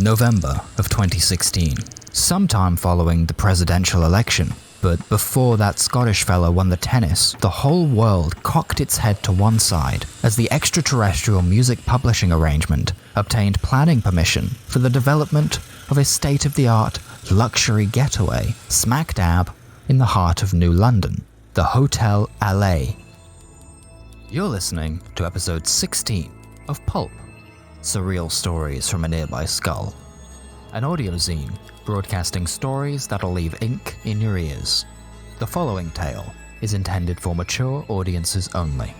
November of 2016, sometime following the presidential election. But before that Scottish fella won the tennis, the whole world cocked its head to one side as the extraterrestrial music publishing arrangement obtained planning permission for the development of a state-of-the-art luxury getaway smack dab in the heart of New London, the Hotel Allais. You're listening to episode 16 of Pulp, Surreal Stories from a Nearby Skull, an audio zine broadcasting stories that'll leave ink in your ears. The following tale is intended for mature audiences only.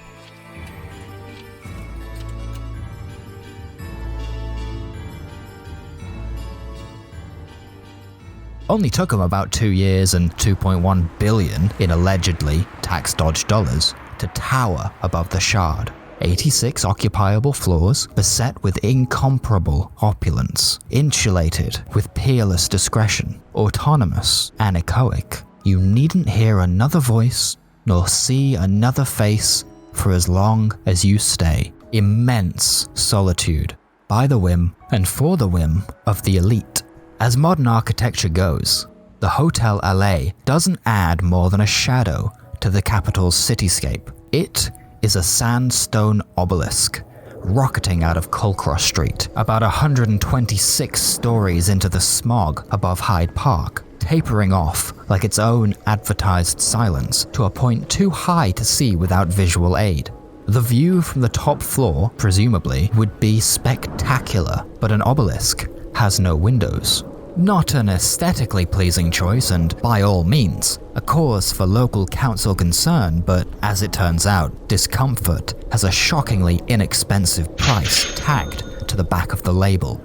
Only took him about 2 years and $2.1 billion in allegedly tax-dodged dollars to tower above the Shard. 86 occupiable floors beset with incomparable opulence, insulated with peerless discretion, autonomous, anechoic. You needn't hear another voice nor see another face for as long as you stay. Immense solitude, by the whim and for the whim of the elite. As modern architecture goes, the Hotel Allais doesn't add more than a shadow to the capital's cityscape. It is a sandstone obelisk, rocketing out of Culcross Street, about 126 stories into the smog above Hyde Park, tapering off like its own advertised silence to a point too high to see without visual aid. The view from the top floor, presumably, would be spectacular, but an obelisk has no windows. Not an aesthetically pleasing choice, and by all means, a cause for local council concern, but as it turns out, discomfort has a shockingly inexpensive price tagged to the back of the label.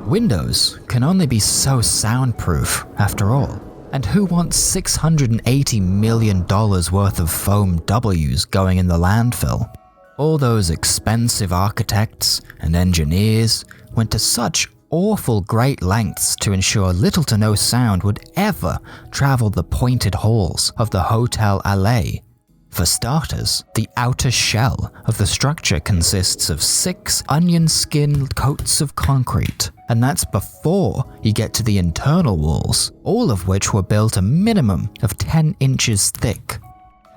Windows can only be so soundproof, after all, and who wants $680 million worth of foam W's going in the landfill? All those expensive architects and engineers went to such awful great lengths to ensure little to no sound would ever travel the pointed halls of the Hotel Allais. For starters, the outer shell of the structure consists of 6 onion-skin coats of concrete, and that's before you get to the internal walls, all of which were built a minimum of 10 inches thick.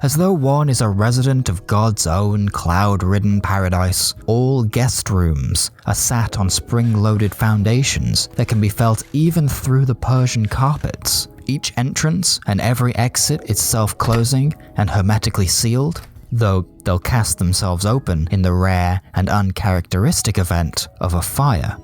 As though one is a resident of God's own cloud-ridden paradise, all guest rooms are sat on spring-loaded foundations that can be felt even through the Persian carpets. Each entrance and every exit is self-closing and hermetically sealed, though they'll cast themselves open in the rare and uncharacteristic event of a fire.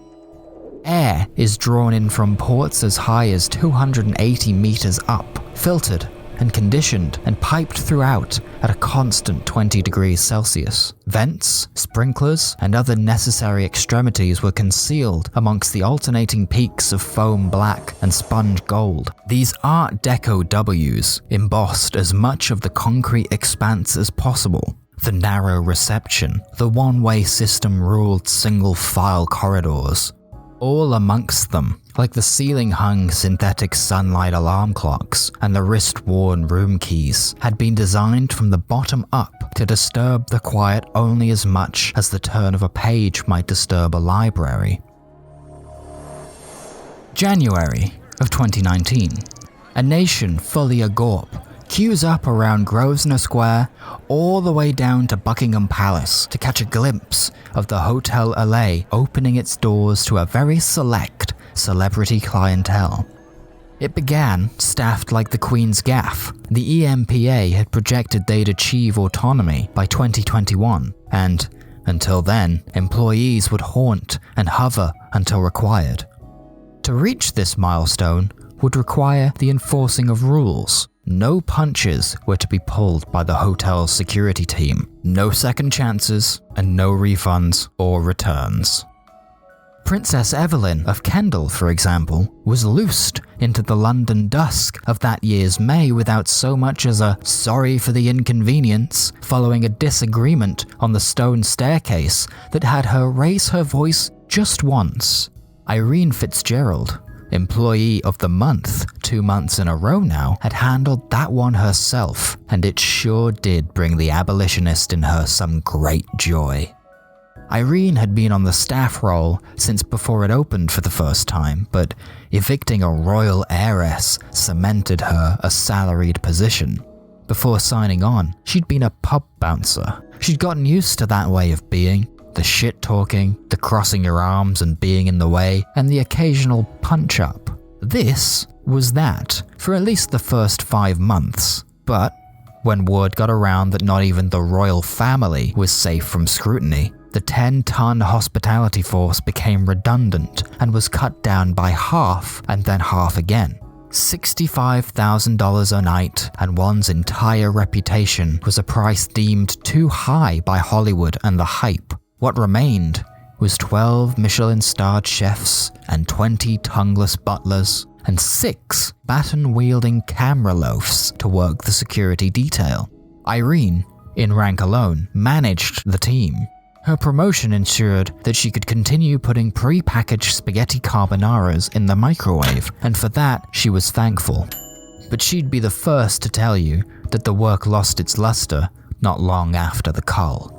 Air is drawn in from ports as high as 280 meters up, filtered and conditioned and piped throughout at a constant 20 degrees Celsius. Vents, sprinklers, and other necessary extremities were concealed amongst the alternating peaks of foam black and sponge gold. These Art Deco W's embossed as much of the concrete expanse as possible. The narrow reception, the one-way system-ruled single-file corridors. All amongst them, like the ceiling-hung synthetic sunlight alarm clocks and the wrist-worn room keys, had been designed from the bottom up to disturb the quiet only as much as the turn of a page might disturb a library. January of 2019. A nation fully agorp queues up around Grosvenor Square all the way down to Buckingham Palace to catch a glimpse of the Hotel Allais opening its doors to a very select celebrity clientele. It began staffed like the Queen's Gaff. The EMPA had projected they'd achieve autonomy by 2021, and until then, employees would haunt and hover until required. To reach this milestone would require the enforcing of rules. No punches were to be pulled by the hotel's security team, no second chances, and no refunds or returns. Princess Evelyn of Kendal, for example, was loosed into the London dusk of that year's May without so much as a sorry for the inconvenience following a disagreement on the stone staircase that had her raise her voice just once. Irene Fitzgerald, Employee of the Month 2 months in a row now, had handled that one herself, and it sure did bring the abolitionist in her some great joy. Irene had been on the staff roll since before it opened for the first time, but evicting a royal heiress cemented her a salaried position. Before signing on, she'd been a pub bouncer. She'd gotten used to that way of being, the shit-talking, the crossing your arms and being in the way, and the occasional punch-up. This was that, for at least the first 5 months. But when word got around that not even the royal family was safe from scrutiny, the 10-ton hospitality force became redundant and was cut down by half and then half again. $65,000 a night, and one's entire reputation was a price deemed too high by Hollywood and the hype. What remained was 12 Michelin-starred chefs and 20 tongueless butlers and 6 baton-wielding camera loafs to work the security detail. Irene, in rank alone, managed the team. Her promotion ensured that she could continue putting pre-packaged spaghetti carbonaras in the microwave, and for that she was thankful. But she'd be the first to tell you that the work lost its luster not long after the cull.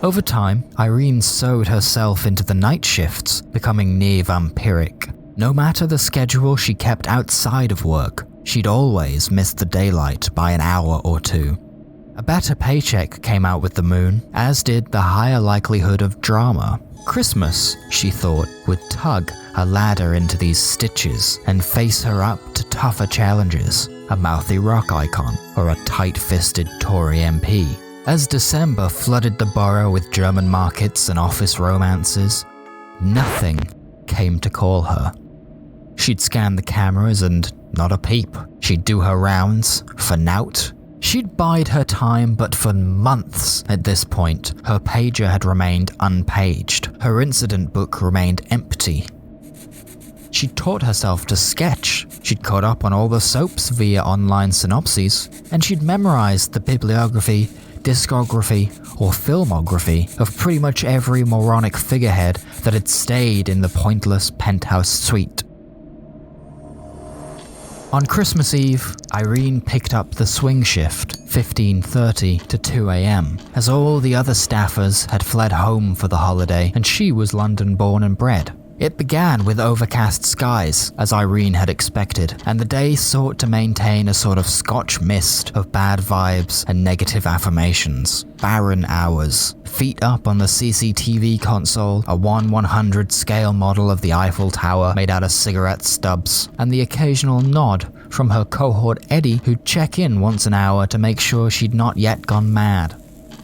Over time, Irene sewed herself into the night shifts, becoming near vampiric. No matter the schedule she kept outside of work, she'd always miss the daylight by an hour or two. A better paycheck came out with the moon, as did the higher likelihood of drama. Christmas, she thought, would tug a ladder into these stitches and face her up to tougher challenges, a mouthy rock icon or a tight-fisted Tory MP. As December flooded the borough with German markets and office romances, nothing came to call her. She'd scan the cameras and not a peep. She'd do her rounds for nout. She'd bide her time, but for months at this point, her pager had remained unpaged. Her incident book remained empty. She'd taught herself to sketch. She'd caught up on all the soaps via online synopses, and she'd memorized the bibliography, discography, or filmography of pretty much every moronic figurehead that had stayed in the pointless penthouse suite. On Christmas Eve, Irene picked up the swing shift, 15:30 to 2 a.m, as all the other staffers had fled home for the holiday and she was London born and bred. It began with overcast skies, as Irene had expected, and the day sought to maintain a sort of Scotch mist of bad vibes and negative affirmations. Barren hours. Feet up on the CCTV console, a 1/100 scale model of the Eiffel Tower made out of cigarette stubs, and the occasional nod from her cohort Eddie, who'd check in once an hour to make sure she'd not yet gone mad.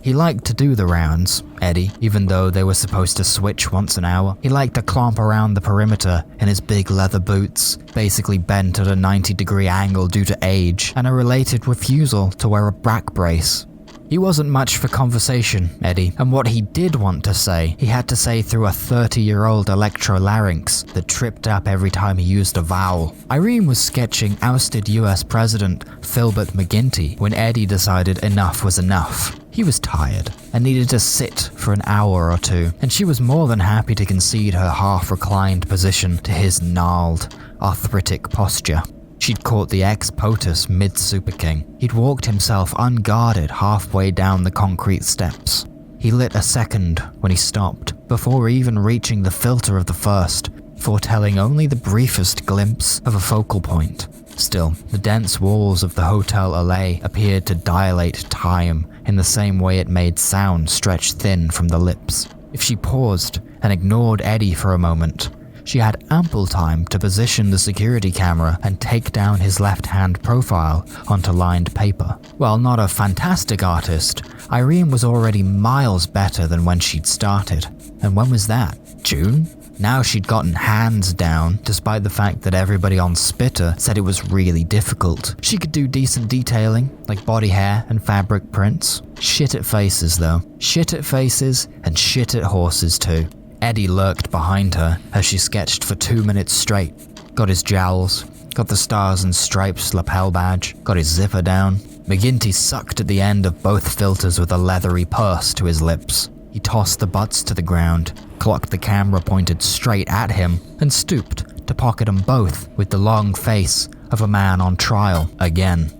He liked to do the rounds, Eddie, even though they were supposed to switch once an hour. He liked to clomp around the perimeter in his big leather boots, basically bent at a 90-degree angle due to age, and a related refusal to wear a back brace. He wasn't much for conversation, Eddie, and what he did want to say, he had to say through a 30-year-old electrolarynx that tripped up every time he used a vowel. Irene was sketching ousted US President Philbert McGuinty when Eddie decided enough was enough. He was tired and needed to sit for an hour or two, and she was more than happy to concede her half-reclined position to his gnarled, arthritic posture. She'd caught the ex-POTUS mid-Super King. He'd walked himself unguarded halfway down the concrete steps. He lit a second when he stopped, before even reaching the filter of the first, foretelling only the briefest glimpse of a focal point. Still, the dense walls of the Hotel Allais appeared to dilate time in the same way it made sound stretch thin from the lips. If she paused and ignored Eddie for a moment, she had ample time to position the security camera and take down his left-hand profile onto lined paper. While not a fantastic artist, Irene was already miles better than when she'd started. And when was that? June? Now she'd gotten hands down, despite the fact that everybody on Spitter said it was really difficult. She could do decent detailing, like body hair and fabric prints. Shit at faces though. Shit at faces and shit at horses too. Eddie lurked behind her as she sketched for 2 minutes straight. Got his jowls, got the stars and stripes lapel badge, got his zipper down. McGuinty sucked at the end of both filters with a leathery purse to his lips. He tossed the butts to the ground, clocked the camera pointed straight at him, and stooped to pocket them both with the long face of a man on trial again.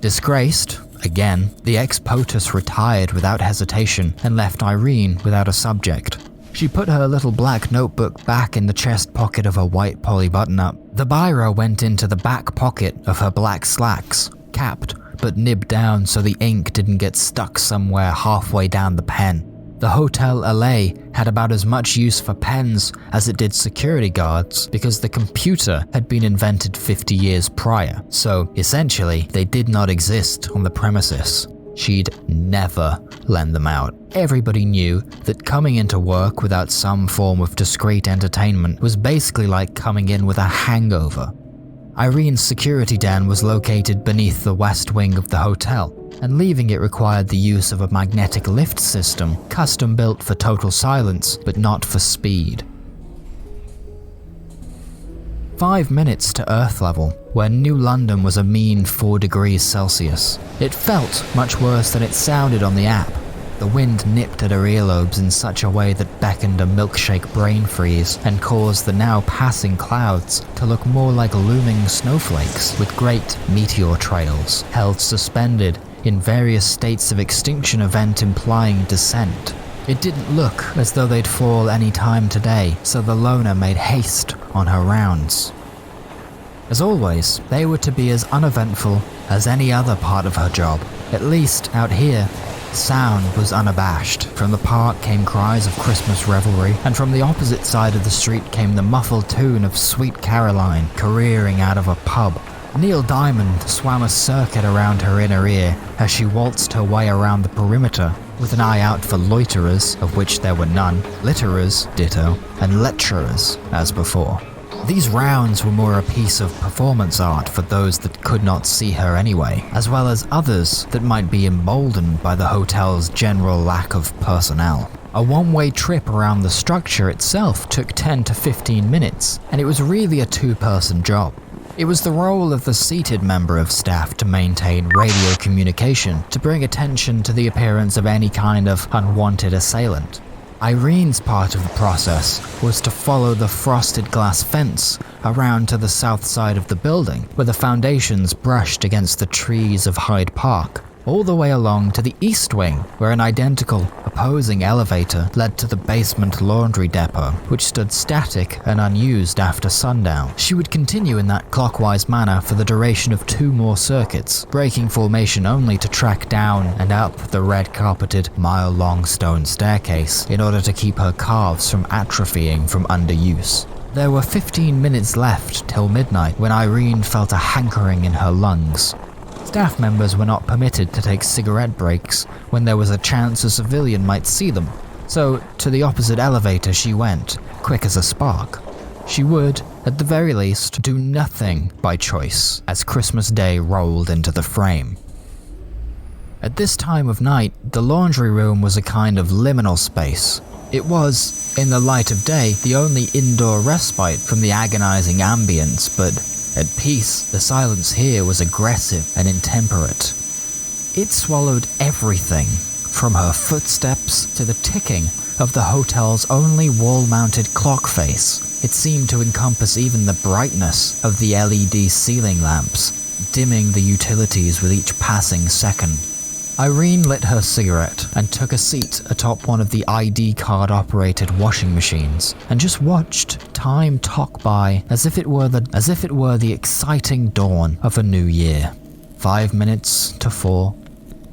Disgraced, Again, the ex-POTUS retired without hesitation and left Irene without a subject. She put her little black notebook back in the chest pocket of her white poly button-up. The biro went into the back pocket of her black slacks, capped but nibbed down so the ink didn't get stuck somewhere halfway down the pen. The Hotel Allais had about as much use for pens as it did security guards because the computer had been invented 50 years prior, so essentially they did not exist on the premises. She'd never lend them out. Everybody knew that coming into work without some form of discreet entertainment was basically like coming in with a hangover. Irene's security den was located beneath the west wing of the hotel, and leaving it required the use of a magnetic lift system, custom built for total silence, but not for speed. 5 minutes to Earth level, where New London was a mean 4 degrees Celsius. It felt much worse than it sounded on the app. The wind nipped at her earlobes in such a way that beckoned a milkshake brain freeze and caused the now passing clouds to look more like looming snowflakes with great meteor trails held suspended in various states of extinction event implying descent. It didn't look as though they'd fall any time today, so the loner made haste on her rounds. As always, they were to be as uneventful as any other part of her job. At least out here, sound was unabashed. From the park came cries of Christmas revelry, and from the opposite side of the street came the muffled tune of Sweet Caroline careering out of a pub. Neil Diamond swam a circuit around her inner ear as she waltzed her way around the perimeter, with an eye out for loiterers, of which there were none, litterers, ditto, and lecturers, as before. These rounds were more a piece of performance art for those that could not see her anyway, as well as others that might be emboldened by the hotel's general lack of personnel. A one-way trip around the structure itself took 10 to 15 minutes, and it was really a two-person job. It was the role of the seated member of staff to maintain radio communication, to bring attention to the appearance of any kind of unwanted assailant. Irene's part of the process was to follow the frosted glass fence around to the south side of the building, where the foundations brushed against the trees of Hyde Park, all the way along to the east wing, where an identical, opposing elevator led to the basement laundry depot, which stood static and unused after sundown. She would continue in that clockwise manner for the duration of 2 more circuits, breaking formation only to track down and up the red-carpeted, mile-long stone staircase in order to keep her calves from atrophying from underuse. There were 15 minutes left till midnight when Irene felt a hankering in her lungs. Staff members were not permitted to take cigarette breaks when there was a chance a civilian might see them, so to the opposite elevator she went, quick as a spark. She would, at the very least, do nothing by choice as Christmas Day rolled into the frame. At this time of night, the laundry room was a kind of liminal space. It was, in the light of day, the only indoor respite from the agonizing ambience, but at peace, the silence here was aggressive and intemperate. It swallowed everything, from her footsteps to the ticking of the hotel's only wall-mounted clock face. It seemed to encompass even the brightness of the LED ceiling lamps, dimming the utilities with each passing second. Irene lit her cigarette and took a seat atop one of the ID card-operated washing machines and just watched time talk by as if it were the exciting dawn of a new year. 5 minutes to 4,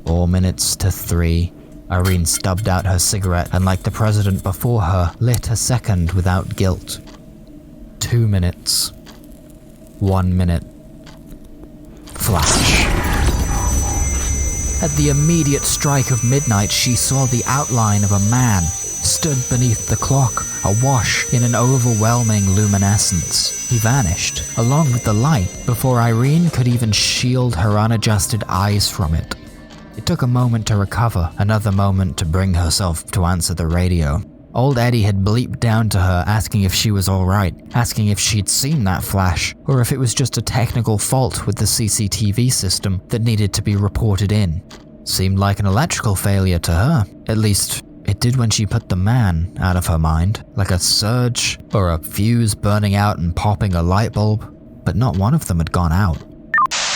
4 minutes to 3. Irene stubbed out her cigarette and, like the president before her, lit a second without guilt. 2 minutes. 1 minute. Flash. At the immediate strike of midnight, she saw the outline of a man stood beneath the clock, awash in an overwhelming luminescence. He vanished, along with the light, before Irene could even shield her unadjusted eyes from it. It took a moment to recover, another moment to bring herself to answer the radio. Old Eddie had bleeped down to her asking if she was alright, asking if she'd seen that flash, or if it was just a technical fault with the CCTV system that needed to be reported in. Seemed like an electrical failure to her. At least, it did when she put the man out of her mind, like a surge or a fuse burning out and popping a light bulb, but not one of them had gone out.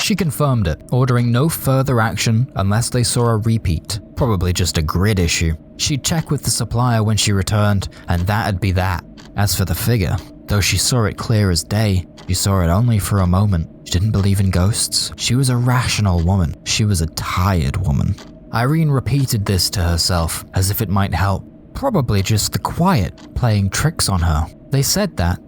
She confirmed it, ordering no further action unless they saw a repeat, probably just a grid issue. She'd check with the supplier when she returned, and that'd be that. As for the figure, though she saw it clear as day, she saw it only for a moment. She didn't believe in ghosts. She was a rational woman. She was a tired woman. Irene repeated this to herself as if it might help. Probably just the quiet playing tricks on her. They said that,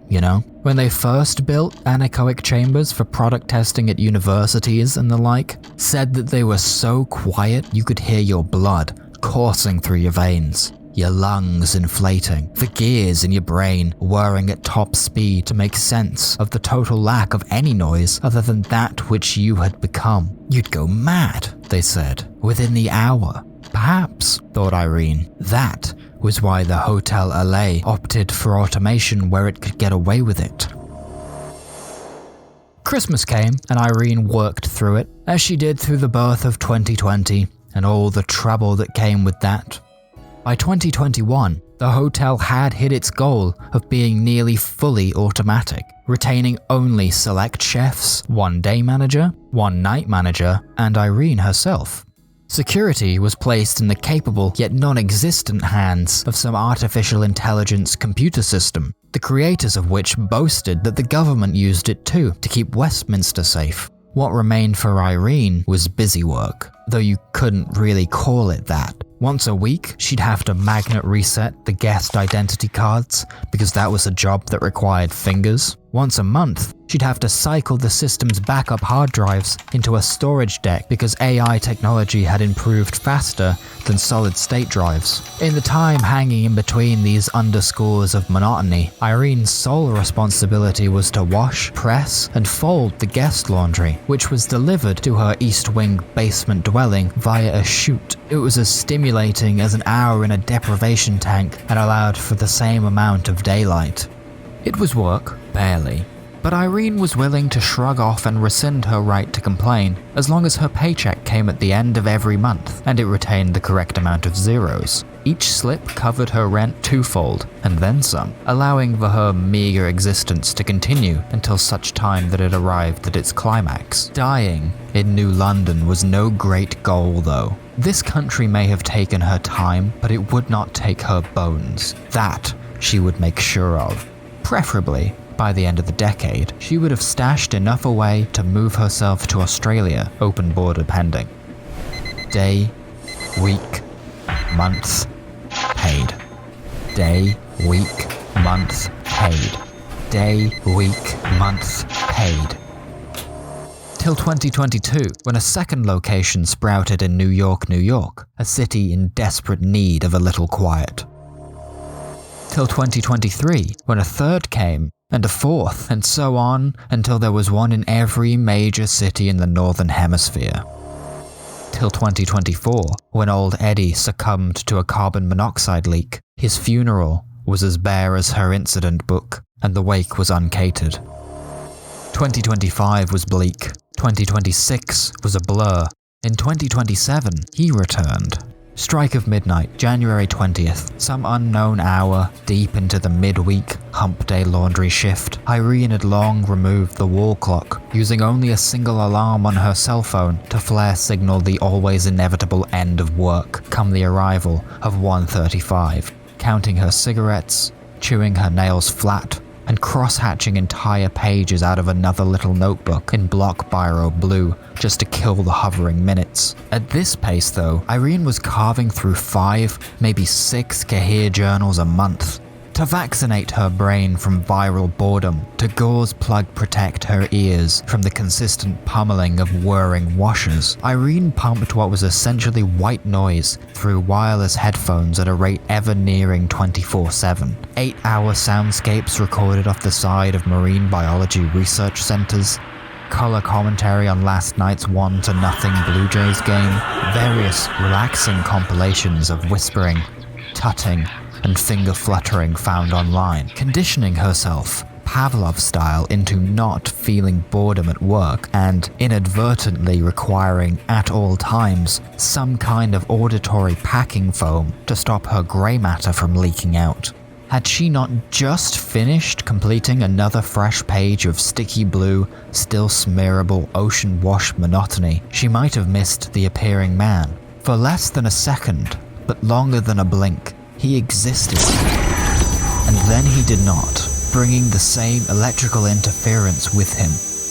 when they first built anechoic chambers for product testing at universities and the like, said that they were so quiet you could hear your blood coursing through your veins, your lungs inflating, the gears in your brain whirring at top speed to make sense of the total lack of any noise other than that which you had become. You'd go mad, they said, within the hour. Perhaps, thought Irene, that was why the Hotel Allais opted for automation where it could get away with it. Christmas came and Irene worked through it, as she did through the birth of 2020 and all the trouble that came with that. By 2021, the hotel had hit its goal of being nearly fully automatic, retaining only select chefs, one day manager, one night manager, and Irene herself. Security was placed in the capable yet non-existent hands of some artificial intelligence computer system, the creators of which boasted that the government used it too to keep Westminster safe. What remained for Irene was busy work, though you couldn't really call it that. Once a week, she'd have to magnet reset the guest identity cards because that was a job that required fingers. Once a month, she'd have to cycle the system's backup hard drives into a storage deck because AI technology had improved faster than solid-state drives. In the time hanging in between these underscores of monotony, Irene's sole responsibility was to wash, press, and fold the guest laundry, which was delivered to her East Wing basement dwelling via a chute. It was as stimulating as an hour in a deprivation tank and allowed for the same amount of daylight. It was work, barely, but Irene was willing to shrug off and rescind her right to complain as long as her paycheck came at the end of every month and it retained the correct amount of zeros. Each slip covered her rent twofold, and then some, allowing for her meager existence to continue until such time that it arrived at its climax. Dying in New London was no great goal, though. This country may have taken her time, but it would not take her bones. That she would make sure of. Preferably, by the end of the decade, she would have stashed enough away to move herself to Australia, open border pending. Day, week, month, paid. Day, week, month, paid. Day, week, month, paid. Till 2022, when a second location sprouted in New York, a city in desperate need of a little quiet. Till 2023, when a third came, and a fourth, and so on, until there was one in every major city in the Northern Hemisphere. Till 2024, when old Eddie succumbed to a carbon monoxide leak. His funeral was as bare as her incident book, and the wake was uncatered. 2025 was bleak. 2026 was a blur. In 2027, he returned. Strike of midnight, January 20th, some unknown hour, deep into the midweek, hump day laundry shift. Irene had long removed the wall clock, using only a single alarm on her cell phone to flare signal the always inevitable end of work, come the arrival of 1:35. Counting her cigarettes, chewing her nails flat, and cross-hatching entire pages out of another little notebook in block biro blue just to kill the hovering minutes. At this pace though, Irene was carving through 5, maybe 6 Cahir journals a month. To vaccinate her brain from viral boredom, to gauze plug protect her ears from the consistent pummeling of whirring washers, Irene pumped what was essentially white noise through wireless headphones at a rate ever nearing 24/7. 8-hour soundscapes recorded off the side of marine biology research centers, color commentary on last night's 1-0 Blue Jays game, various relaxing compilations of whispering, tutting, and finger fluttering found online, conditioning herself, Pavlov style, into not feeling boredom at work and inadvertently requiring at all times some kind of auditory packing foam to stop her grey matter from leaking out. Had she not just finished completing another fresh page of sticky blue, still smearable ocean wash monotony, she might have missed the appearing man. For less than a second, but longer than a blink, he existed. And then he did not, bringing the same electrical interference with him.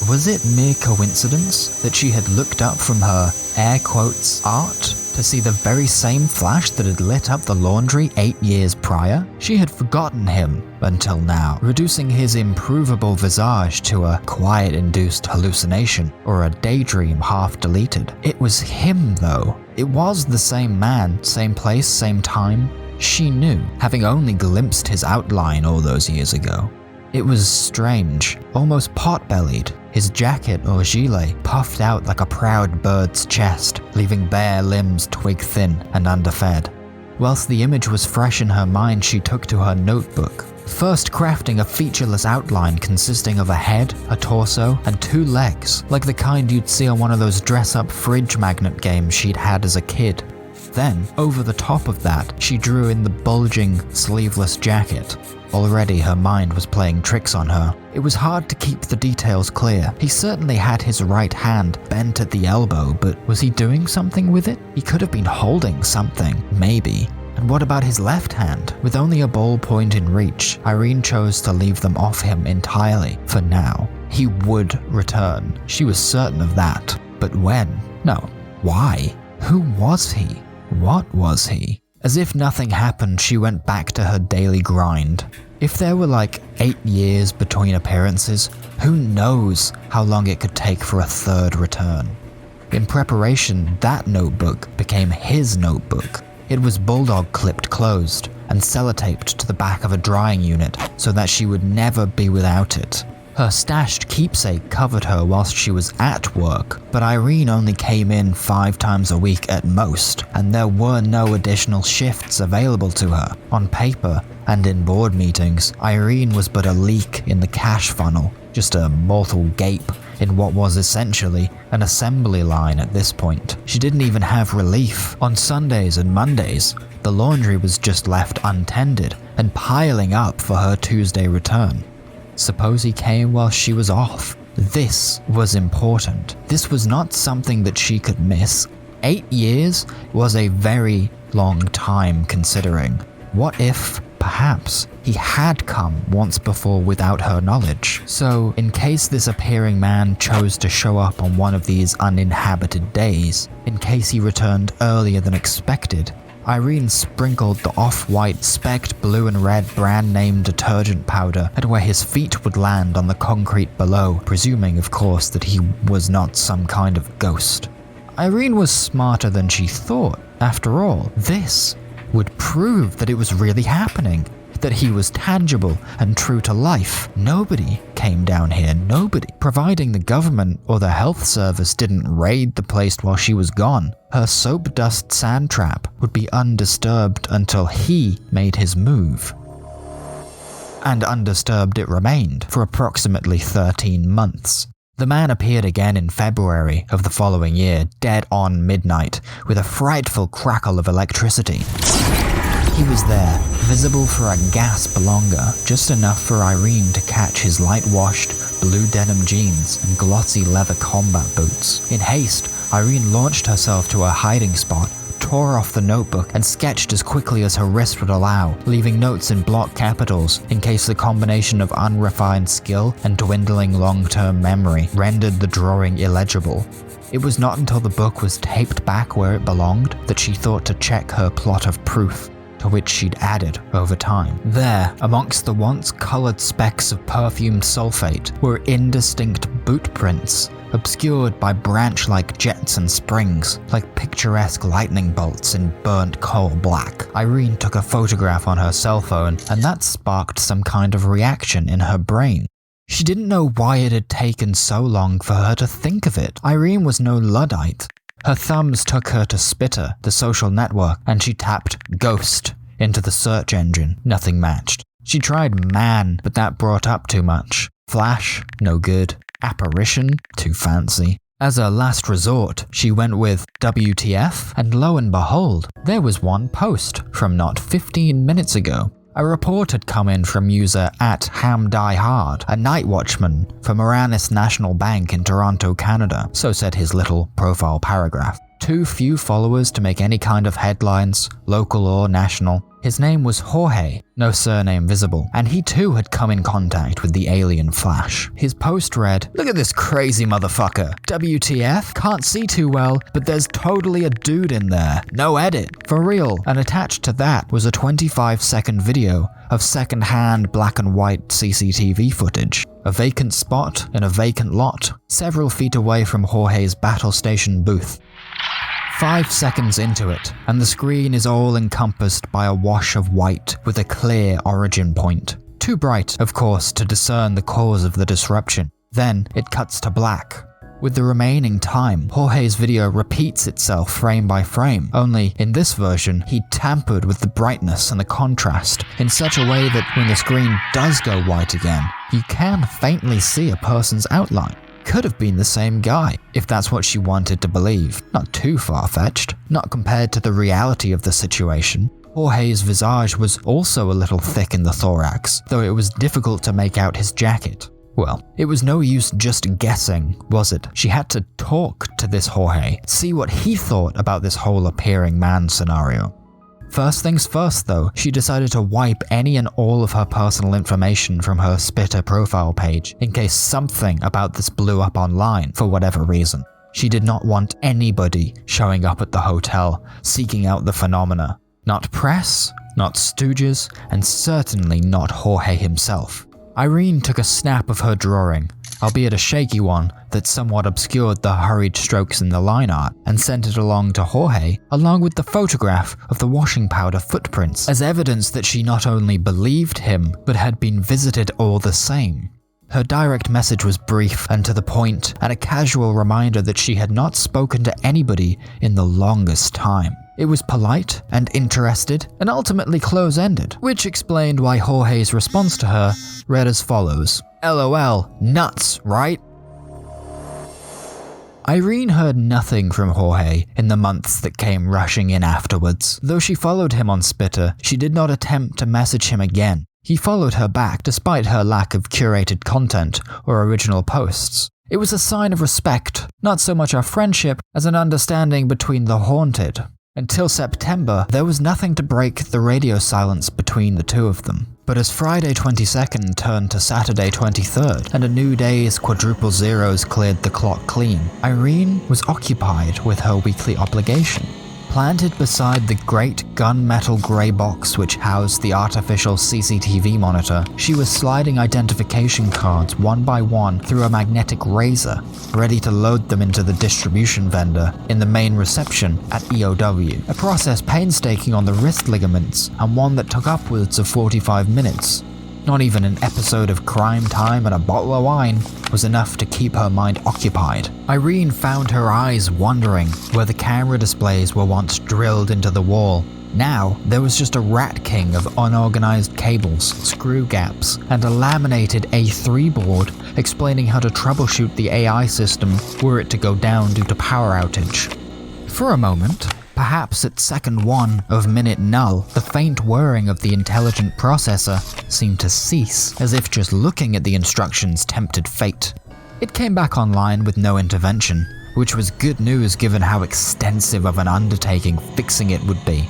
Was it mere coincidence that she had looked up from her, air quotes, art to see the very same flash that had lit up the laundry 8 years prior? She had forgotten him until now, reducing his improvable visage to a quiet-induced hallucination or a daydream half-deleted. It was him, though. It was the same man, same place, same time. She knew, having only glimpsed his outline all those years ago. It was strange, almost pot-bellied. His jacket or gilet puffed out like a proud bird's chest, leaving bare limbs twig-thin and underfed. Whilst the image was fresh in her mind, she took to her notebook, first crafting a featureless outline consisting of a head, a torso, and 2 legs, like the kind you'd see on one of those dress-up fridge magnet games she'd had as a kid. Then, over the top of that, she drew in the bulging, sleeveless jacket. Already her mind was playing tricks on her. It was hard to keep the details clear. He certainly had his right hand bent at the elbow, but was he doing something with it? He could have been holding something, maybe. And what about his left hand? With only a ballpoint in reach, Irene chose to leave them off him entirely, for now. He would return. She was certain of that. But when? No. Why? Who was he? What was he? As if nothing happened, she went back to her daily grind. If there were like 8 years between appearances, who knows how long it could take for a third return. In preparation, that notebook became his notebook. It was bulldog clipped closed and sellotaped to the back of a drying unit so that she would never be without it. Her stashed keepsake covered her whilst she was at work, but Irene only came in 5 times a week at most, and there were no additional shifts available to her. On paper and in board meetings, Irene was but a leak in the cash funnel, just a mortal gape in what was essentially an assembly line at this point. She didn't even have relief. On Sundays and Mondays, the laundry was just left untended and piling up for her Tuesday return. Suppose he came while she was off. This was important. This was not something that she could miss. 8 years was a very long time considering. What if, perhaps, he had come once before without her knowledge? So, in case this appearing man chose to show up on one of these uninhabited days, in case he returned earlier than expected, Irene sprinkled the off-white specked blue and red brand name detergent powder at where his feet would land on the concrete below, presuming of course that he was not some kind of ghost. Irene was smarter than she thought. After all, this would prove that it was really happening, that he was tangible and true to life. Nobody came down here, nobody. Providing the government or the health service didn't raid the place while she was gone, her soap dust sand trap would be undisturbed until he made his move. And undisturbed it remained for approximately 13 months. The man appeared again in February of the following year, dead on midnight, with a frightful crackle of electricity. He was there, visible for a gasp longer, just enough for Irene to catch his light-washed, blue denim jeans and glossy leather combat boots. In haste, Irene launched herself to a hiding spot, tore off the notebook, and sketched as quickly as her wrist would allow, leaving notes in block capitals in case the combination of unrefined skill and dwindling long-term memory rendered the drawing illegible. It was not until the book was taped back where it belonged that she thought to check her plot of proof, to which she'd added over time. There, amongst the once coloured specks of perfumed sulfate, were indistinct boot prints, obscured by branch-like jets and springs, like picturesque lightning bolts in burnt coal black. Irene took a photograph on her cell phone, and that sparked some kind of reaction in her brain. She didn't know why it had taken so long for her to think of it. Irene was no Luddite. Her thumbs took her to Spitter, the social network, and she tapped Ghost into the search engine. Nothing matched. She tried Man, but that brought up too much. Flash, no good. Apparition, too fancy. As a last resort, she went with WTF, and lo and behold, there was one post from not 15 minutes ago. A report had come in from user @HamDieHard, a night watchman for Moranis National Bank in Toronto, Canada, so said his little profile paragraph. Too few followers to make any kind of headlines, local or national. His name was Jorge, no surname visible, and he too had come in contact with the alien Flash. His post read, "Look at this crazy motherfucker. WTF? Can't see too well, but there's totally a dude in there. No edit. For real." And attached to that was a 25-second video of second-hand black and white CCTV footage. A vacant spot in a vacant lot, several feet away from Jorge's battle station booth. 5 seconds into it, and the screen is all encompassed by a wash of white with a clear origin point. Too bright, of course, to discern the cause of the disruption. Then it cuts to black. With the remaining time, Jorge's video repeats itself frame by frame, only in this version, he tampered with the brightness and the contrast in such a way that when the screen does go white again, you can faintly see a person's outline. Could have been the same guy, if that's what she wanted to believe. Not too far-fetched, not compared to the reality of the situation. Jorge's visage was also a little thick in the thorax, though it was difficult to make out his jacket. Well, it was no use just guessing, was it? She had to talk to this Jorge, see what he thought about this whole appearing man scenario. First things first though, she decided to wipe any and all of her personal information from her Spitter profile page in case something about this blew up online for whatever reason. She did not want anybody showing up at the hotel, seeking out the phenomena. Not press, not stooges, and certainly not Jorge himself. Irene took a snap of her drawing, albeit a shaky one that somewhat obscured the hurried strokes in the line art, and sent it along to Jorge, along with the photograph of the washing powder footprints, as evidence that she not only believed him, but had been visited all the same. Her direct message was brief and to the point, and a casual reminder that she had not spoken to anybody in the longest time. It was polite and interested, and ultimately close-ended, which explained why Jorge's response to her read as follows. LOL, nuts, right? Irene heard nothing from Jorge in the months that came rushing in afterwards. Though she followed him on Spitter, she did not attempt to message him again. He followed her back despite her lack of curated content or original posts. It was a sign of respect, not so much a friendship as an understanding between the haunted. Until September, there was nothing to break the radio silence between the two of them. But as Friday 22nd turned to Saturday 23rd, and a new day's quadruple zeros cleared the clock clean, Irene was occupied with her weekly obligation. Planted beside the great gunmetal grey box which housed the artificial CCTV monitor, she was sliding identification cards one by one through a magnetic razor, ready to load them into the distribution vendor in the main reception at EOW, a process painstaking on the wrist ligaments and one that took upwards of 45 minutes. Not even an episode of Crime Time and a bottle of wine was enough to keep her mind occupied. Irene found her eyes wandering where the camera displays were once drilled into the wall. Now, there was just a rat king of unorganized cables, screw gaps, and a laminated A3 board explaining how to troubleshoot the AI system were it to go down due to power outage. For a moment, perhaps at second one of minute null, the faint whirring of the intelligent processor seemed to cease, as if just looking at the instructions tempted fate. It came back online with no intervention, which was good news given how extensive of an undertaking fixing it would be.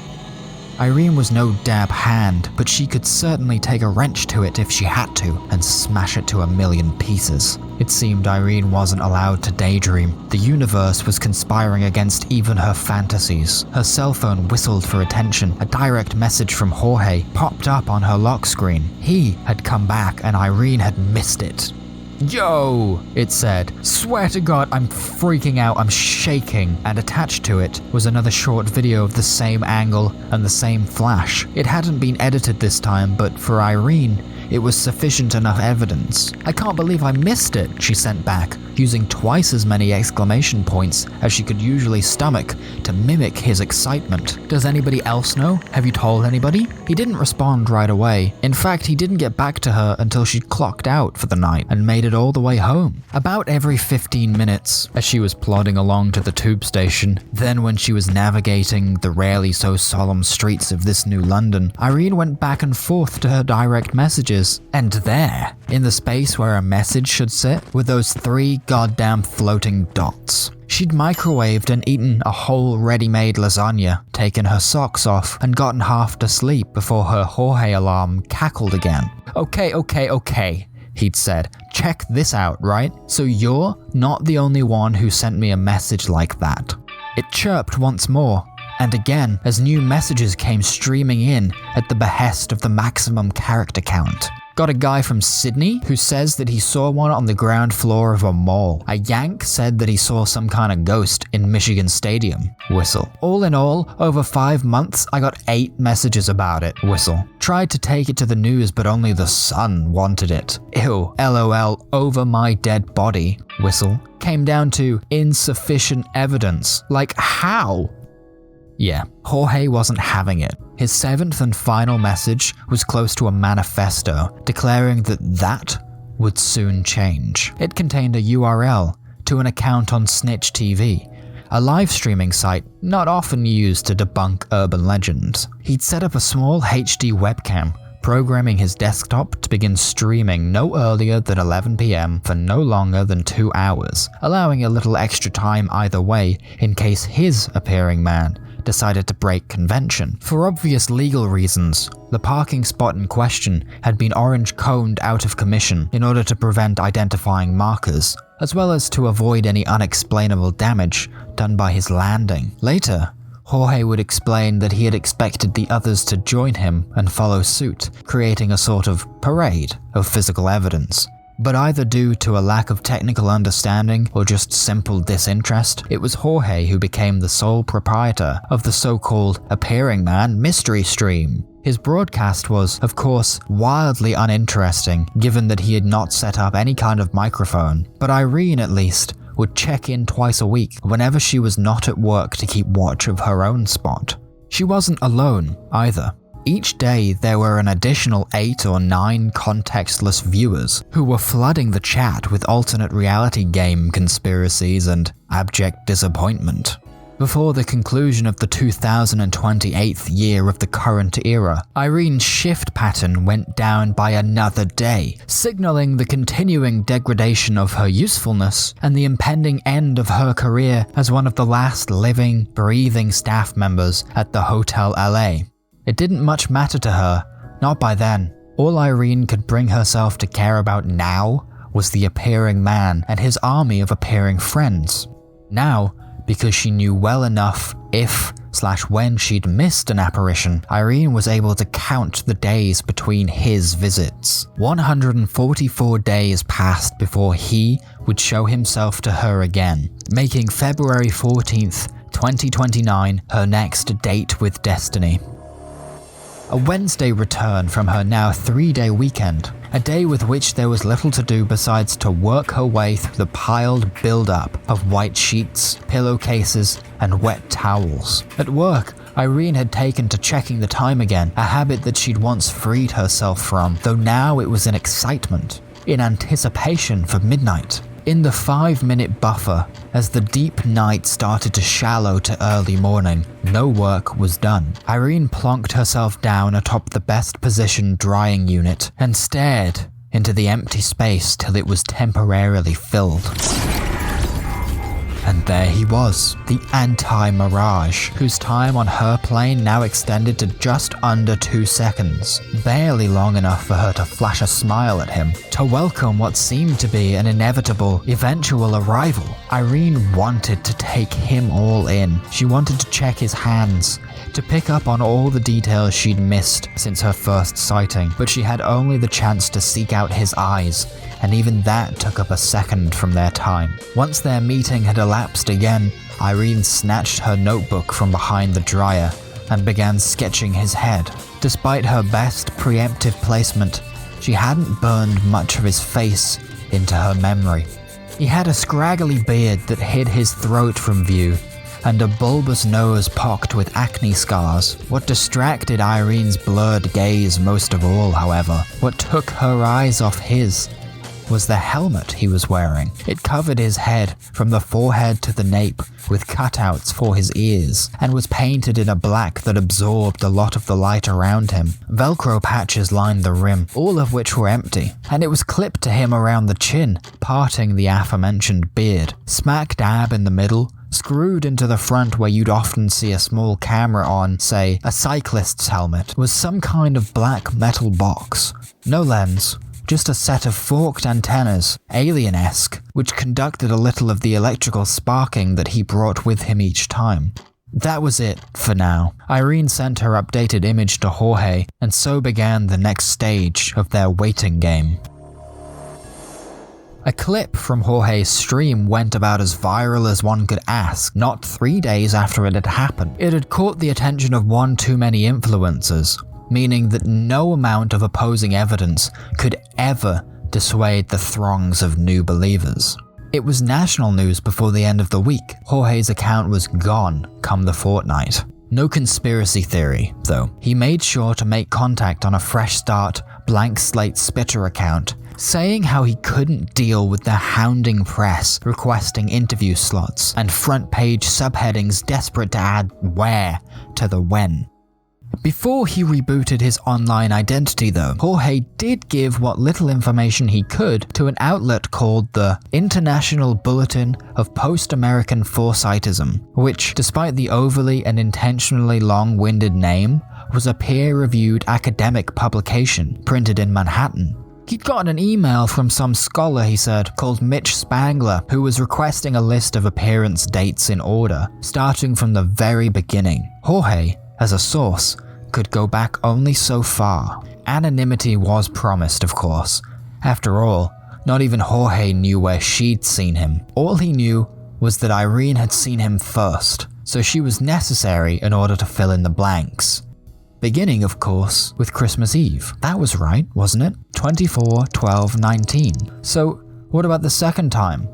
Irene was no dab hand, but she could certainly take a wrench to it if she had to, and smash it to a million pieces. It seemed Irene wasn't allowed to daydream. The universe was conspiring against even her fantasies. Her cell phone whistled for attention. A direct message from Jorge popped up on her lock screen. He had come back and Irene had missed it. Yo, it said. Swear to God, I'm freaking out, I'm shaking. And attached to it was another short video of the same angle and the same flash. It hadn't been edited this time, but for Irene, it was sufficient enough evidence. I can't believe I missed it, she sent back, using twice as many exclamation points as she could usually stomach to mimic his excitement. "Does anybody else know? Have you told anybody?" He didn't respond right away. In fact, he didn't get back to her until she'd clocked out for the night and made it all the way home. About every 15 minutes, as she was plodding along to the tube station, then when she was navigating the rarely so solemn streets of this new London, Irene went back and forth to her direct messages. And there, in the space where a message should sit, were those 3 goddamn floating dots. She'd microwaved and eaten a whole ready-made lasagna, taken her socks off, and gotten half to sleep before her Jorge alarm cackled again. Okay, he'd said. "Check this out, right? So you're not the only one who sent me a message like that." It chirped once more, and again as new messages came streaming in at the behest of the maximum character count. Got a guy from Sydney who says that he saw one on the ground floor of a mall. A Yank said that he saw some kind of ghost in Michigan Stadium. Whistle. All in all, over 5 months, I got 8 messages about it. Whistle. Tried to take it to the news, but only the Sun wanted it. Ew. LOL. Over my dead body. Whistle. Came down to insufficient evidence. Like how? Yeah, Jorge wasn't having it. His 7th and final message was close to a manifesto, declaring that would soon change. It contained a URL to an account on Snitch TV, a live streaming site not often used to debunk urban legends. He'd set up a small HD webcam, programming his desktop to begin streaming no earlier than 11 PM for no longer than 2 hours, allowing a little extra time either way in case his appearing man decided to break convention. For obvious legal reasons, the parking spot in question had been orange-coned out of commission in order to prevent identifying markers, as well as to avoid any unexplainable damage done by his landing. Later, Jorge would explain that he had expected the others to join him and follow suit, creating a sort of parade of physical evidence. But either due to a lack of technical understanding or just simple disinterest, it was Jorge who became the sole proprietor of the so-called Appearing Man mystery stream. His broadcast was, of course, wildly uninteresting given that he had not set up any kind of microphone, but Irene, at least, would check in twice a week whenever she was not at work to keep watch of her own spot. She wasn't alone, either. Each day there were an additional 8 or 9 contextless viewers who were flooding the chat with alternate reality game conspiracies and abject disappointment. Before the conclusion of the 2028th year of the current era, Irene's shift pattern went down by another day, signaling the continuing degradation of her usefulness and the impending end of her career as one of the last living, breathing staff members at the Hotel Allais. It didn't much matter to her, not by then. All Irene could bring herself to care about now was the appearing man and his army of appearing friends. Now, because she knew well enough if/when she'd missed an apparition, Irene was able to count the days between his visits. 144 days passed before he would show himself to her again, making February 14th, 2029 her next date with destiny. A Wednesday return from her now 3-day weekend, a day with which there was little to do besides to work her way through the piled build-up of white sheets, pillowcases, and wet towels. At work, Irene had taken to checking the time again, a habit that she'd once freed herself from, though now it was in excitement, in anticipation for midnight. In the 5-minute buffer, as the deep night started to shallow to early morning, no work was done. Irene plonked herself down atop the best positioned drying unit and stared into the empty space till it was temporarily filled. And there he was, the anti-Mirage, whose time on her plane now extended to just under 2 seconds, barely long enough for her to flash a smile at him, to welcome what seemed to be an inevitable, eventual arrival. Irene wanted to take him all in. She wanted to check his hands, to pick up on all the details she'd missed since her first sighting, but she had only the chance to seek out his eyes, and even that took up a second from their time. Once their meeting had elapsed again, Irene snatched her notebook from behind the dryer and began sketching his head. Despite her best preemptive placement, she hadn't burned much of his face into her memory. He had a scraggly beard that hid his throat from view, and a bulbous nose pocked with acne scars. What distracted Irene's blurred gaze most of all, however, what took her eyes off his, was the helmet he was wearing. It covered his head from the forehead to the nape, with cutouts for his ears, and was painted in a black that absorbed a lot of the light around him. Velcro patches lined the rim, all of which were empty, and it was clipped to him around the chin, parting the aforementioned beard. Smack dab in the middle, screwed into the front where you'd often see a small camera on, say, a cyclist's helmet, was some kind of black metal box. No lens, just a set of forked antennas, alien-esque, which conducted a little of the electrical sparking that he brought with him each time. That was it, for now. Irene sent her updated image to Jorge, and so began the next stage of their waiting game. A clip from Jorge's stream went about as viral as one could ask, not 3 days after it had happened. It had caught the attention of one too many influencers, meaning that no amount of opposing evidence could ever dissuade the throngs of new believers. It was national news before the end of the week. Jorge's account was gone come the fortnight. No conspiracy theory, though. He made sure to make contact on a fresh start, blank slate spitter account, saying how he couldn't deal with the hounding press requesting interview slots and front page subheadings desperate to add where to the when. Before he rebooted his online identity though, Jorge did give what little information he could to an outlet called the International Bulletin of Post-American Foresightism, which, despite the overly and intentionally long-winded name, was a peer-reviewed academic publication printed in Manhattan. He'd gotten an email from some scholar, he said, called Mitch Spangler, who was requesting a list of appearance dates in order, starting from the very beginning. Jorge, as a source, could go back only so far. Anonymity was promised, of course. After all, not even Jorge knew where she'd seen him. All he knew was that Irene had seen him first, so she was necessary in order to fill in the blanks. Beginning, of course, with Christmas Eve. That was right, wasn't it? 24/12/19. So, what about the second time?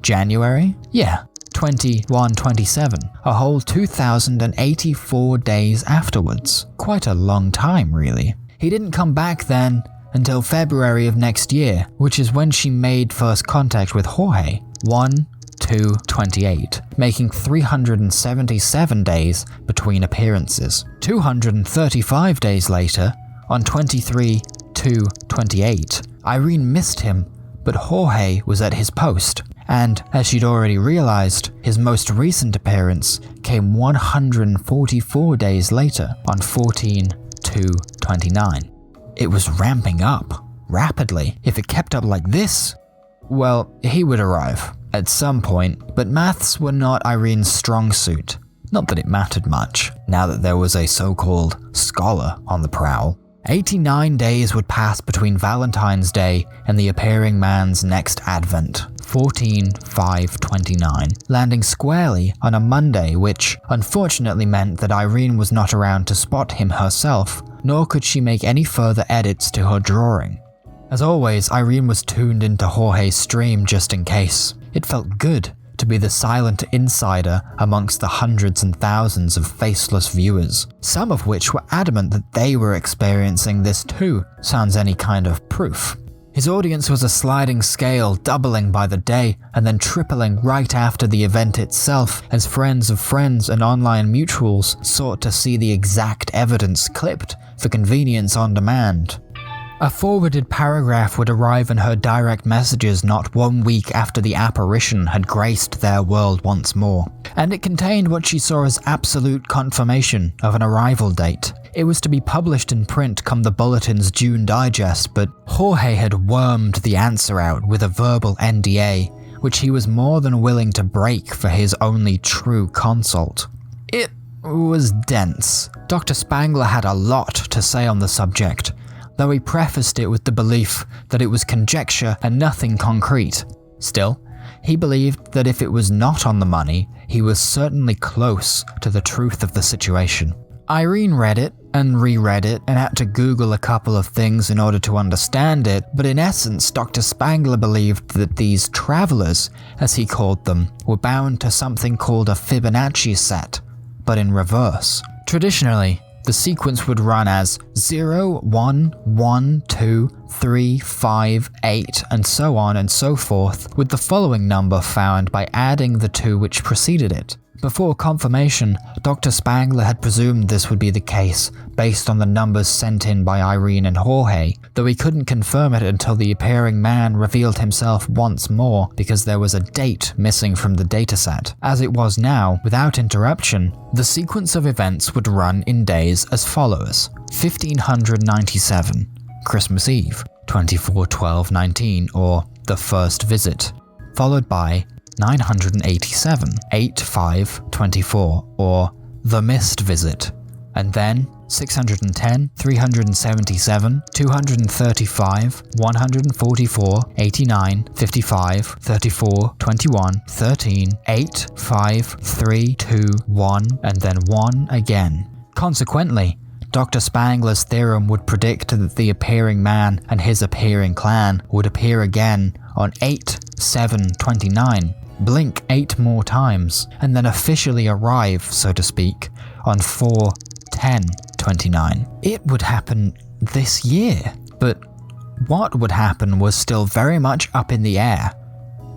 January? Yeah. 21/27, a whole 2,084 days afterwards. Quite a long time, really. He didn't come back then until February of next year, which is when she made first contact with Jorge, 1/2/28, making 377 days between appearances. 235 days later, on 23/2/28, Irene missed him, but Jorge was at his post. And, as she'd already realized, his most recent appearance came 144 days later, on 14/2/29. It was ramping up, rapidly. If it kept up like this, well, he would arrive, at some point, but maths were not Irene's strong suit. Not that it mattered much, now that there was a so-called scholar on the prowl. 89 days would pass between Valentine's Day and the appearing man's next advent, 14/5/29, landing squarely on a Monday, which unfortunately meant that Irene was not around to spot him herself, nor could she make any further edits to her drawing. As always, Irene was tuned into Jorge's stream just in case. It felt good to be the silent insider amongst the hundreds and thousands of faceless viewers, some of which were adamant that they were experiencing this too, sans any kind of proof. His audience was a sliding scale, doubling by the day and then tripling right after the event itself as friends of friends and online mutuals sought to see the exact evidence clipped for convenience on demand. A forwarded paragraph would arrive in her direct messages not 1 week after the apparition had graced their world once more, and it contained what she saw as absolute confirmation of an arrival date. It was to be published in print come the Bulletin's June digest, but Jorge had wormed the answer out with a verbal NDA, which he was more than willing to break for his only true consult. It was dense. Dr. Spangler had a lot to say on the subject, though he prefaced it with the belief that it was conjecture and nothing concrete. Still, he believed that if it was not on the money, he was certainly close to the truth of the situation. Irene read it and reread it and had to Google a couple of things in order to understand it, but in essence, Dr. Spangler believed that these travelers, as he called them, were bound to something called a Fibonacci set, but in reverse. Traditionally, the sequence would run as 0, 1, 1, 2, 3, 5, 8, and so on and so forth, with the following number found by adding the two which preceded it. Before confirmation, Dr. Spangler had presumed this would be the case based on the numbers sent in by Irene and Jorge, though he couldn't confirm it until the appearing man revealed himself once more because there was a date missing from the dataset. As it was now, without interruption, the sequence of events would run in days as follows: 1597, Christmas Eve, 24/12/19, or the first visit, followed by 987, 8/5/24, or the missed visit, and then 610, 377, 235, 144, 89, 55, 34, 21, 13, 8, 5, 3, 2, 1, and then 1 again. Consequently, Dr. Spangler's theorem would predict that the appearing man and his appearing clan would appear again on 8/7/29, blink 8 more times, and then officially arrive, so to speak, on 4/10/29. It would happen this year, but what would happen was still very much up in the air,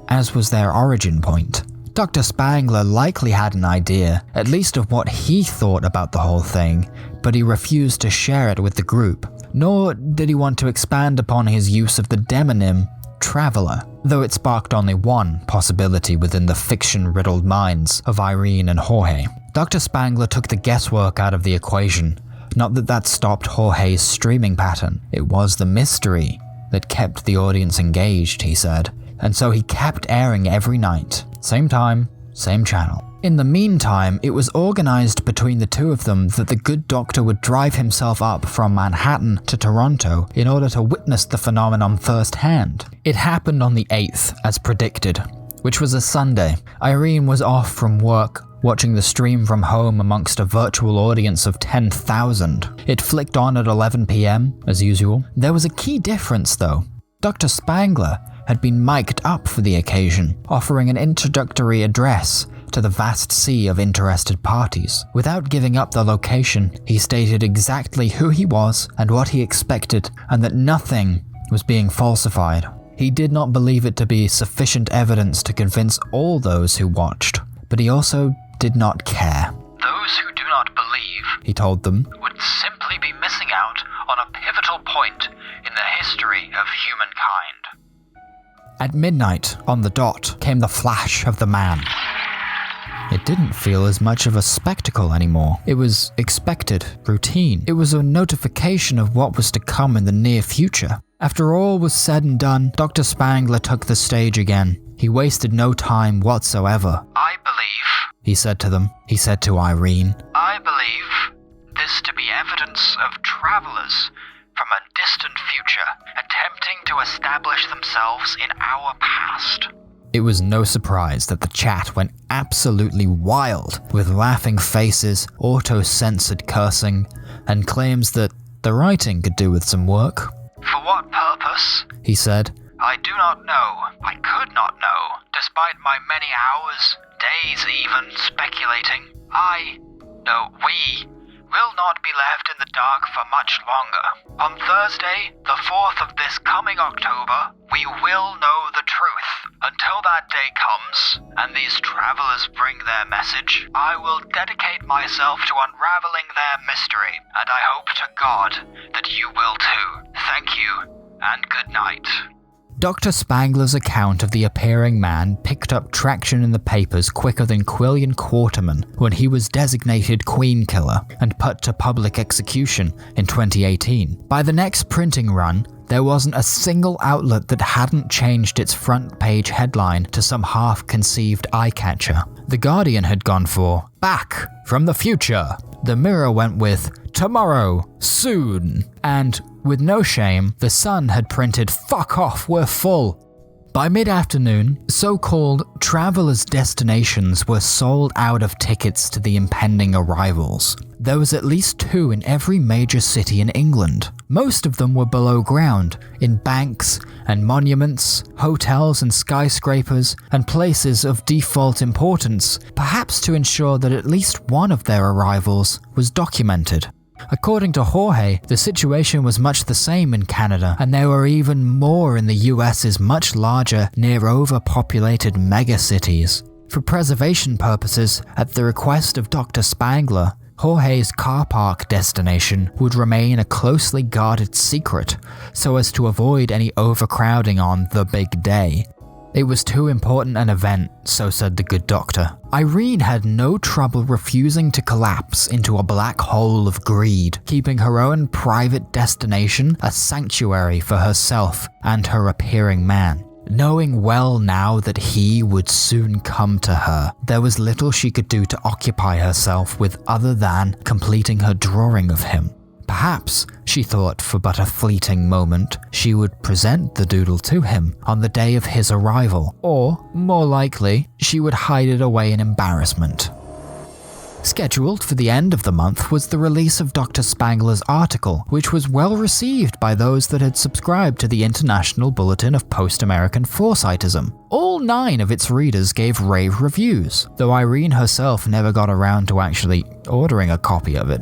as was their origin point. Dr. Spangler likely had an idea, at least of what he thought about the whole thing, but he refused to share it with the group, nor did he want to expand upon his use of the demonym Traveler, though it sparked only one possibility within the fiction-riddled minds of Irene and Jorge. Dr. Spangler took the guesswork out of the equation. Not that that stopped Jorge's streaming pattern. It was the mystery that kept the audience engaged, he said, and so he kept airing every night. Same time, same channel. In the meantime, it was organized between the two of them that the good doctor would drive himself up from Manhattan to Toronto in order to witness the phenomenon firsthand. It happened on the 8th, as predicted, which was a Sunday. Irene was off from work, watching the stream from home amongst a virtual audience of 10,000. It flicked on at 11 p.m, as usual. There was a key difference, though. Dr. Spangler had been mic'd up for the occasion, offering an introductory address to the vast sea of interested parties. Without giving up the location, he stated exactly who he was and what he expected, and that nothing was being falsified. He did not believe it to be sufficient evidence to convince all those who watched, but he also did not care. Those who do not believe, he told them, would simply be missing out on a pivotal point in the history of humankind. At midnight, on the dot, came the flash of the man. It didn't feel as much of a spectacle anymore. It was expected, routine. It was a notification of what was to come in the near future. After all was said and done, Dr. Spangler took the stage again. He wasted no time whatsoever. I believe, he said to them. He said to Irene, I believe this to be evidence of travelers from a distant future attempting to establish themselves in our past. It was no surprise that the chat went absolutely wild, with laughing faces, auto-censored cursing, and claims that the writing could do with some work. For what purpose? He said. I do not know. I could not know, despite my many hours, days even, speculating. We will not be left in the dark for much longer. On Thursday, the 4th of this coming October, we will know the truth. Until that day comes, and these travelers bring their message, I will dedicate myself to unraveling their mystery, and I hope to God that you will too. Thank you, and good night. Dr. Spangler's account of the appearing man picked up traction in the papers quicker than Quillian Quarterman when he was designated Queen Killer and put to public execution in 2018. By the next printing run, there wasn't a single outlet that hadn't changed its front page headline to some half-conceived eye-catcher. The Guardian had gone for "Back from the Future." The Mirror went with "Tomorrow, Soon." And with no shame, The Sun had printed "Fuck off, we're full." By mid-afternoon, so-called travelers' destinations were sold out of tickets to the impending arrivals. There was at least 2 in every major city in England. Most of them were below ground, in banks and monuments, hotels and skyscrapers, and places of default importance, perhaps to ensure that at least one of their arrivals was documented. According to Jorge, the situation was much the same in Canada, and there were even more in the US's much larger, near-overpopulated megacities. For preservation purposes, at the request of Dr. Spangler, Jorge's car park destination would remain a closely guarded secret, so as to avoid any overcrowding on the big day. It was too important an event, so said the good doctor. Irene had no trouble refusing to collapse into a black hole of greed, keeping her own private destination a sanctuary for herself and her appearing man. Knowing well now that he would soon come to her, there was little she could do to occupy herself with other than completing her drawing of him. Perhaps, she thought for but a fleeting moment, she would present the doodle to him on the day of his arrival, or, more likely, she would hide it away in embarrassment. Scheduled for the end of the month was the release of Dr. Spangler's article, which was well received by those that had subscribed to the International Bulletin of Post-American Foresightism. All 9 of its readers gave rave reviews, though Irene herself never got around to actually ordering a copy of it.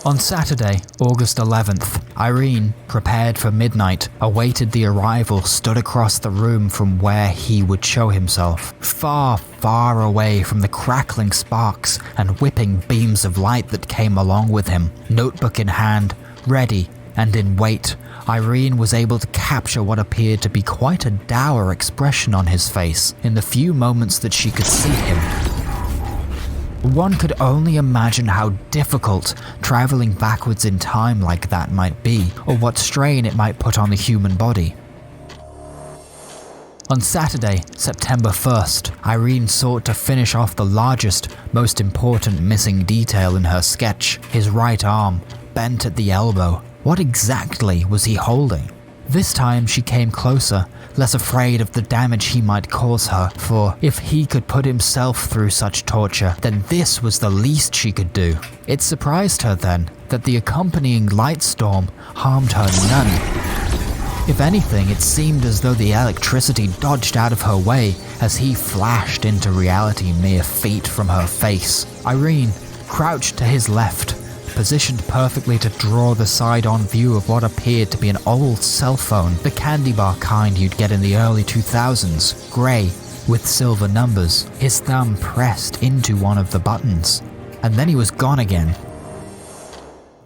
On Saturday, August 11th, Irene, prepared for midnight, awaited the arrival stood across the room from where he would show himself, far, far away from the crackling sparks and whipping beams of light that came along with him. Notebook in hand, ready and in wait, Irene was able to capture what appeared to be quite a dour expression on his face in the few moments that she could see him. One could only imagine how difficult traveling backwards in time like that might be, or what strain it might put on the human body. On Saturday, September 1st, Irene sought to finish off the largest, most important missing detail in her sketch, his right arm, bent at the elbow. What exactly was he holding? This time she came closer, less afraid of the damage he might cause her, for if he could put himself through such torture, then this was the least she could do. It surprised her then that the accompanying light storm harmed her none. If anything, it seemed as though the electricity dodged out of her way as he flashed into reality mere feet from her face. Irene crouched to his left, positioned perfectly to draw the side-on view of what appeared to be an old cell phone, the candy bar kind you'd get in the early 2000s, grey, with silver numbers. His thumb pressed into one of the buttons, and then he was gone again.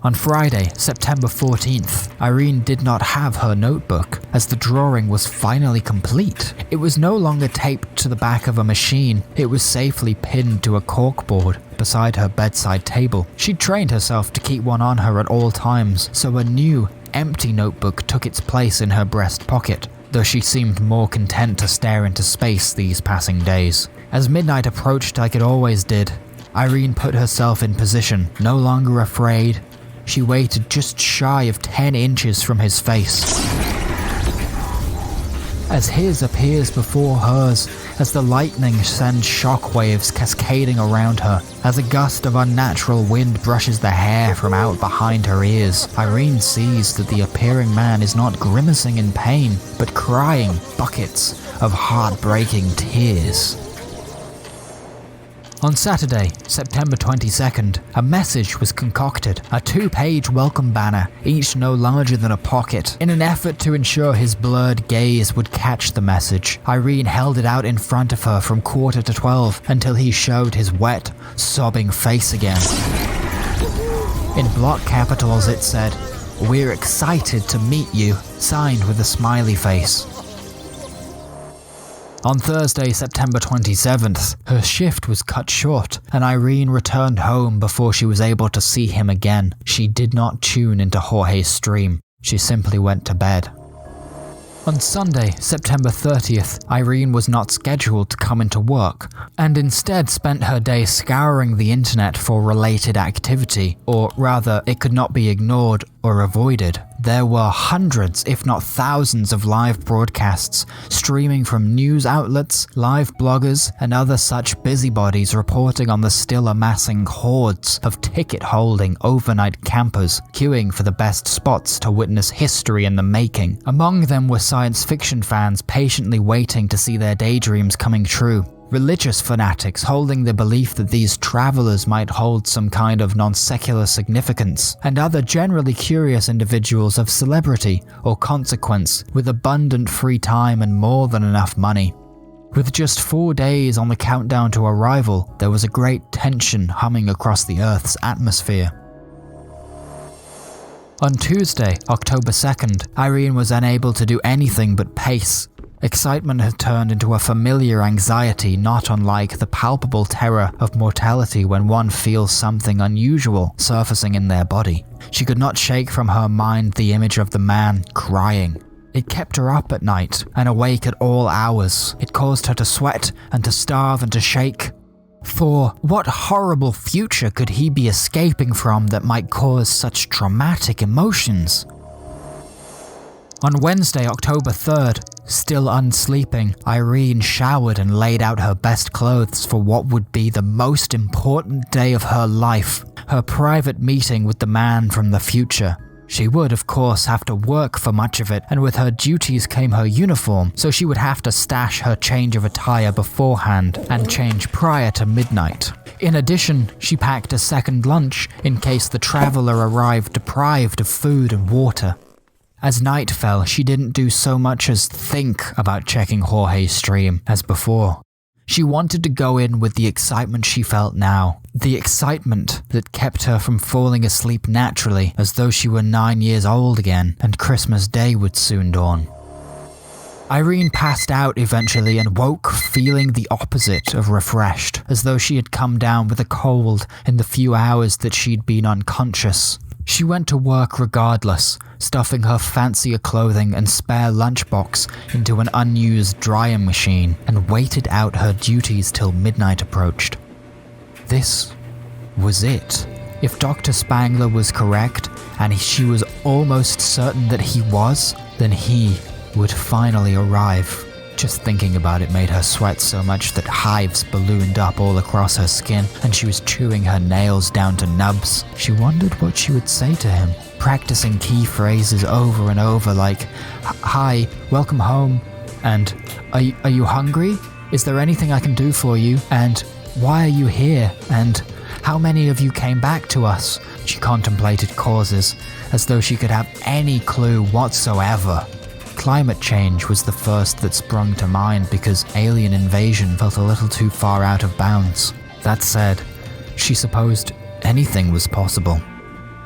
On Friday, September 14th, Irene did not have her notebook, as the drawing was finally complete. It was no longer taped to the back of a machine, it was safely pinned to a corkboard beside her bedside table. She'd trained herself to keep one on her at all times, so a new, empty notebook took its place in her breast pocket, though she seemed more content to stare into space these passing days. As midnight approached like it always did, Irene put herself in position, no longer afraid. She waited just shy of 10 inches from his face. As his appears before hers, as the lightning sends shockwaves cascading around her, as a gust of unnatural wind brushes the hair from out behind her ears, Irene sees that the appearing man is not grimacing in pain, but crying buckets of heartbreaking tears. On Saturday, September 22nd, a message was concocted, a 2-page welcome banner, each no larger than a pocket. In an effort to ensure his blurred gaze would catch the message, Irene held it out in front of her from 11:45 until he showed his wet, sobbing face again. In block capitals it said, "We're excited to meet you," signed with a smiley face. On Thursday, September 27th, her shift was cut short, and Irene returned home before she was able to see him again. She did not tune into Jorge's stream. She simply went to bed. On Sunday, September 30th, Irene was not scheduled to come into work, and instead spent her day scouring the internet for related activity, or rather, it could not be ignored or avoided. There were hundreds, if not thousands, of live broadcasts streaming from news outlets, live bloggers, and other such busybodies reporting on the still amassing hordes of ticket-holding overnight campers queuing for the best spots to witness history in the making. Among them were science fiction fans patiently waiting to see their daydreams coming true. Religious fanatics holding the belief that these travelers might hold some kind of non-secular significance, and other generally curious individuals of celebrity or consequence with abundant free time and more than enough money. With just 4 days on the countdown to arrival, there was a great tension humming across the Earth's atmosphere. On Tuesday, October 2nd, Irene was unable to do anything but pace. Excitement had turned into a familiar anxiety not unlike the palpable terror of mortality when one feels something unusual surfacing in their body. She could not shake from her mind the image of the man crying. It kept her up at night and awake at all hours. It caused her to sweat and to starve and to shake. For what horrible future could he be escaping from that might cause such traumatic emotions? On Wednesday, October 3rd, still unsleeping, Irene showered and laid out her best clothes for what would be the most important day of her life, her private meeting with the man from the future. She would, of course, have to work for much of it, and with her duties came her uniform, so she would have to stash her change of attire beforehand and change prior to midnight. In addition, she packed a second lunch in case the traveler arrived deprived of food and water. As night fell, she didn't do so much as think about checking Jorge's stream as before. She wanted to go in with the excitement she felt now, the excitement that kept her from falling asleep naturally as though she were 9 years old again and Christmas Day would soon dawn. Irene passed out eventually and woke feeling the opposite of refreshed, as though she had come down with a cold in the few hours that she'd been unconscious. She went to work regardless, stuffing her fancier clothing and spare lunchbox into an unused drying machine, and waited out her duties till midnight approached. This was it. If Dr. Spangler was correct, and she was almost certain that he was, then he would finally arrive. Just thinking about it made her sweat so much that hives ballooned up all across her skin, and she was chewing her nails down to nubs. She wondered what she would say to him, practicing key phrases over and over like, "Hi, welcome home," and are you hungry? Is there anything I can do for you? And why are you here? And how many of you came back to us? She contemplated causes, as though she could have any clue whatsoever. Climate change was the first that sprung to mind because alien invasion felt a little too far out of bounds. That said, she supposed anything was possible.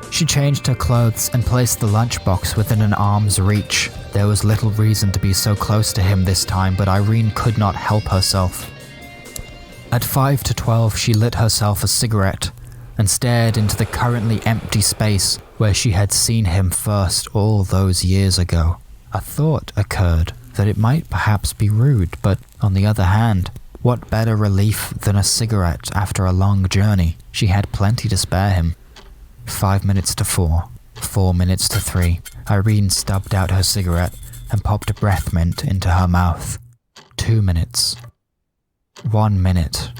She changed her clothes and placed the lunchbox within an arm's reach. There was little reason to be so close to him this time, but Irene could not help herself. At 5 to 12, she lit herself a cigarette and stared into the currently empty space where she had seen him first all those years ago. A thought occurred that it might perhaps be rude, but on the other hand, what better relief than a cigarette after a long journey? She had plenty to spare him. 5 minutes to 4, 4 minutes to 3. Irene stubbed out her cigarette and popped a breath mint into her mouth. 2 minutes. 1 minute.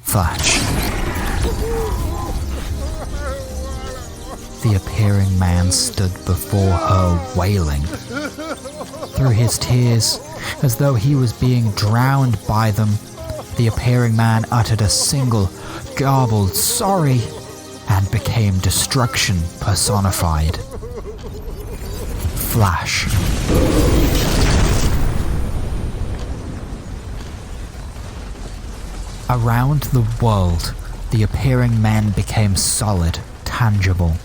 Flash. The appearing man stood before her wailing. Through his tears, as though he was being drowned by them, the appearing man uttered a single, garbled "sorry" and became destruction personified. Flash. Around the world, the appearing men became solid, tangible.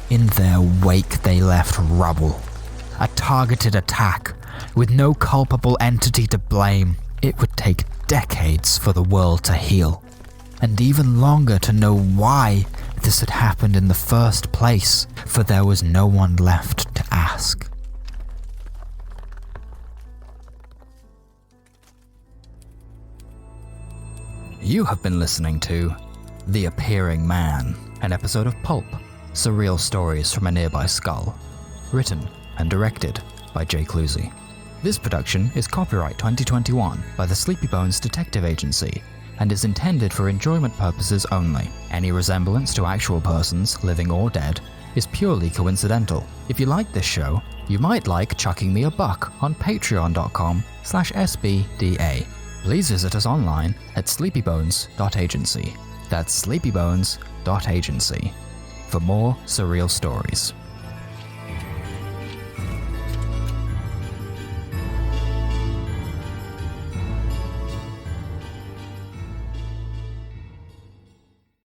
In their wake they left rubble. A targeted attack, with no culpable entity to blame. It would take decades for the world to heal, and even longer to know why this had happened in the first place, for there was no one left to ask. You have been listening to The Appearing Man, an episode of Pulp, Surreal Stories from a Nearby Skull, written and directed by Jake Lucy. This production is copyright 2021 by the Sleepy Bones Detective Agency and is intended for enjoyment purposes only. Any resemblance to actual persons, living or dead, is purely coincidental. If you like this show, you might like chucking me a buck on patreon.com/sbda. Please visit us online at sleepybones.agency. That's sleepybones.agency for more surreal stories.